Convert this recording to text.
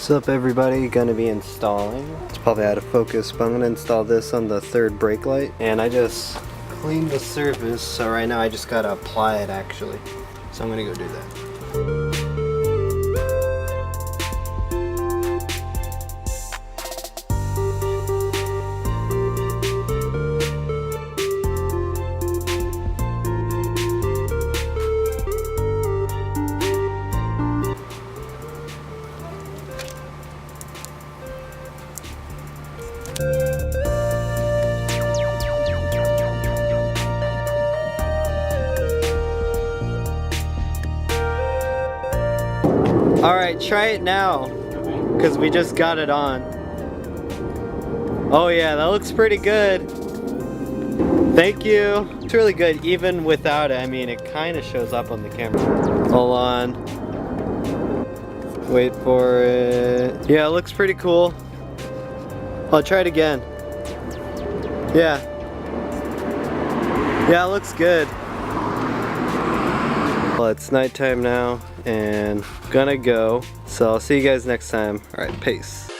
What's up everybody, gonna be installing. It's probably out of focus, but I'm gonna install this on the third brake light. And I just cleaned the surface, so right now I just gotta apply it actually. So I'm gonna go do that. Alright, try it now, because we just got it on. Oh yeah, that looks pretty good. Thank you. It's really good, even without it. I mean, it kind of shows up on the camera. Hold on. Wait for it. Yeah, it looks pretty cool. I'll try it again. Yeah. Yeah, it looks good. Well, it's nighttime now and gonna go. So I'll see you guys next time. All right, peace.